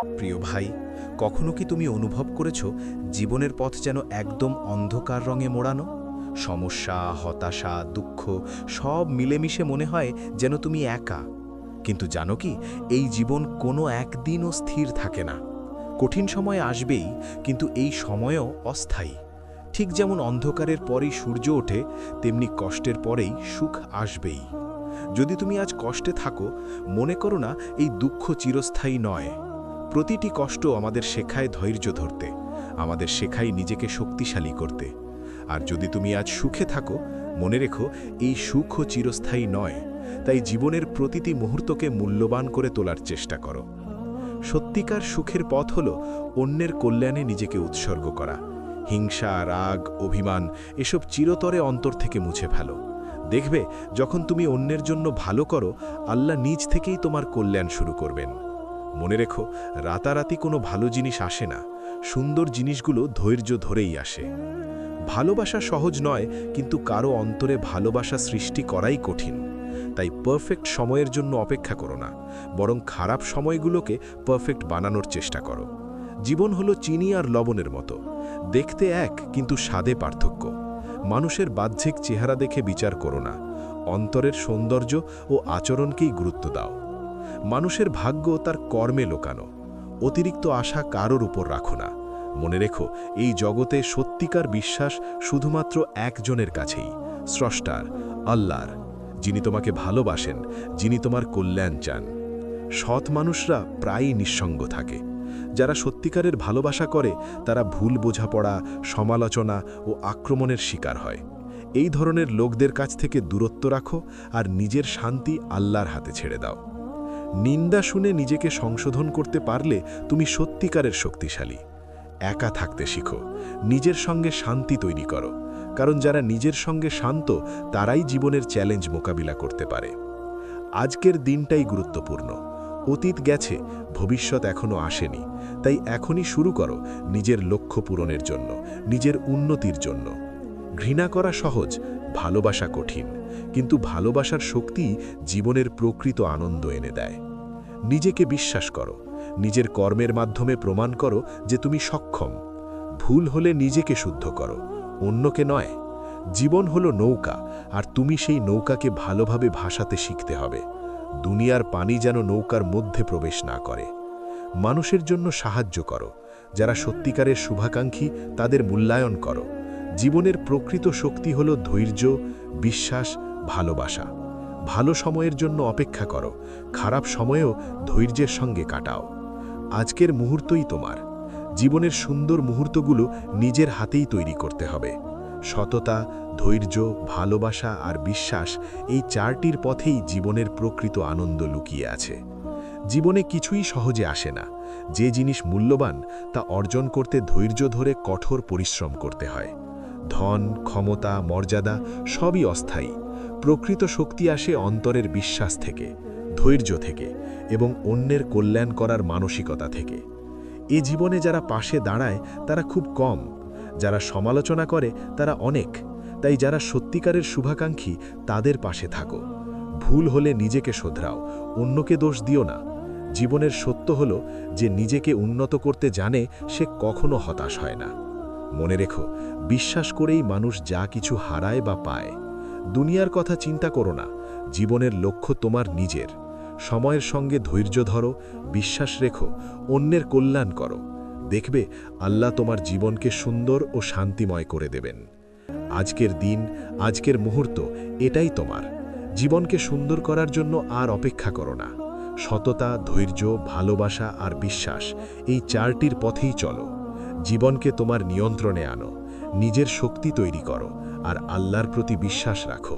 প্রিয় ভাই, কখনো কি তুমি অনুভব করেছ জীবনের পথ যেন একদম অন্ধকার রঙে মোড়ানো? সমস্যা, হতাশা, দুঃখ সব মিলেমিশে মনে হয় যেন তুমি একা। কিন্তু জানো কি, এই জীবন কোনো একদিনও স্থির থাকে না। কঠিন সময় আসবেই, কিন্তু এই সময়ও অস্থায়ী। ঠিক যেমন অন্ধকারের পরেই সূর্য ওঠে, তেমনি কষ্টের পরেই সুখ আসবেই। যদি তুমি আজ কষ্টে থাকো, মনে করো না এই দুঃখ চিরস্থায়ী নয়। প্রতিটি কষ্ট আমাদের শেখায় ধৈর্য ধরতে, আমাদের শেখায় নিজেকে শক্তিশালী করতে। আর যদি তুমি আজ সুখে থাকো, মনে রেখো এই সুখও চিরস্থায়ী নয়। তাই জীবনের প্রতিটি মুহূর্তকে মূল্যবান করে তোলার চেষ্টা করো। সত্যিকার সুখের পথ হল অন্যের কল্যাণে নিজেকে উৎসর্গ করা। হিংসা, রাগ, অভিমান এসব চিরতরে অন্তর থেকে মুছে ফেলো। দেখবে, যখন তুমি অন্যের জন্য ভালো করো, আল্লাহ নিজ থেকেই তোমার কল্যাণ শুরু করবেন। মনে রেখো, রাতারাতি কোনো ভালো জিনিস আসে না, সুন্দর জিনিসগুলো ধৈর্য ধরেই আসে। ভালোবাসা সহজ নয়, কিন্তু কারো অন্তরে ভালোবাসা সৃষ্টি করাই কঠিন। তাই পারফেক্ট সময়ের জন্য অপেক্ষা করো না, বরং খারাপ সময়গুলোকে পারফেক্ট বানানোর চেষ্টা করো। জীবন হলো চিনি আর লবণের মতো, দেখতে এক কিন্তু স্বাদে পার্থক্য। মানুষের বাহ্যিক চেহারা দেখে বিচার করো না, অন্তরের সৌন্দর্য ও আচরণকেই গুরুত্ব দাও। মানুষের ভাগ্য তার কর্মে লোকানো, অতিরিক্ত আশা কারোর উপর রাখো না। মনে রেখো, এই জগতে সত্যিকার বিশ্বাস শুধুমাত্র একজনের কাছেই, স্রষ্টার, আল্লাহর, যিনি তোমাকে ভালোবাসেন, যিনি তোমার কল্যাণ চান। সৎ মানুষরা প্রায়ই নিঃসঙ্গ থাকে। যারা সত্যিকারের ভালোবাসা করে তারা ভুল বোঝাপড়া, সমালোচনা ও আক্রমণের শিকার হয়। এই ধরনের লোকদের কাছ থেকে দূরত্ব রাখো আর নিজের শান্তি আল্লাহর হাতে ছেড়ে দাও। নিন্দা শুনে নিজেকে সংশোধন করতে পারলে তুমি সত্যিকারের শক্তিশালী। একা থাকতে শিখো, নিজের সঙ্গে শান্তি তৈরি করো, কারণ যারা নিজের সঙ্গে শান্ত তারাই জীবনের চ্যালেঞ্জ মোকাবিলা করতে পারে। আজকের দিনটাই গুরুত্বপূর্ণ। অতীত গেছে, ভবিষ্যৎ এখনো আসেনি। তাই এখনই শুরু করো নিজের লক্ষ্য পূরণের জন্য, নিজের উন্নতির জন্য। ঘৃণা করা সহজ, ভালোবাসা কঠিন, কিন্তু ভালোবাসার শক্তি জীবনের প্রকৃত আনন্দ এনে দেয়। নিজেকে বিশ্বাস করো, নিজের কর্মের মাধ্যমে প্রমাণ করো যে তুমি সক্ষম। ভুল হলে নিজেকে শুদ্ধ করো, অন্যকে নয়। জীবন হলো নৌকা, আর তুমি সেই নৌকাকে ভালোভাবে ভাসাতে শিখতে হবে। দুনিয়ার পানি যেন নৌকার মধ্যে প্রবেশ না করে। মানুষের জন্য সাহায্য করো, যারা সত্যিকারের শুভাকাঙ্ক্ষী তাদের মূল্যায়ন করো। জীবনের প্রকৃত শক্তি হলো ধৈর্য, বিশ্বাস, ভালোবাসা। ভালো সময়ের জন্য অপেক্ষা করো, খারাপ সময়েও ধৈর্যের সঙ্গে কাটাও। আজকের মুহূর্তই তোমার। জীবনের সুন্দর মুহূর্তগুলো নিজের হাতেই তৈরি করতে হবে। সততা, ধৈর্য, ভালোবাসা আর বিশ্বাস, এই চারটির পথেই জীবনের প্রকৃত আনন্দ লুকিয়ে আছে। জীবনে কিছুই সহজে আসে না। যে জিনিস মূল্যবান তা অর্জন করতে ধৈর্য ধরে কঠোর পরিশ্রম করতে হয়। ধন, ক্ষমতা, মর্যাদা সবই অস্থায়ী। প্রকৃত শক্তি আসে অন্তরের বিশ্বাস থেকে, ধৈর্য থেকে এবং অন্যের কল্যাণ করার মানসিকতা থেকে। এ জীবনে যারা পাশে দাঁড়ায় তারা খুব কম, যারা সমালোচনা করে তারা অনেক। তাই যারা সত্যিকারের শুভাকাঙ্ক্ষী তাদের পাশে থাকো। ভুল হলে নিজেকে শোধরাও, অন্যকে দোষ দিও না। জীবনের সত্য হলো যে নিজেকে উন্নত করতে জানে সে কখনো হতাশ হয় না। মনে রেখো, বিশ্বাস করেই মানুষ যা কিছু হারায় বা পায়। দুনিয়ার কথা চিন্তা করো না, জীবনের লক্ষ্য তোমার নিজের। সময়ের সঙ্গে ধৈর্য ধরো, বিশ্বাস রেখো, অন্যের কল্যাণ করো। দেখবে আল্লাহ তোমার জীবনকে সুন্দর ও শান্তিময় করে দেবেন। আজকের দিন, আজকের মুহূর্ত এটাই তোমার। জীবনকে সুন্দর করার জন্য আর অপেক্ষা করো না। সততা, ধৈর্য, ভালোবাসা আর বিশ্বাস, এই চারটির পথেই চলো। জীবনকে তোমার নিয়ন্ত্রণে আনো, নিজের শক্তি তৈরি করো আর আল্লাহর প্রতি বিশ্বাস রাখো।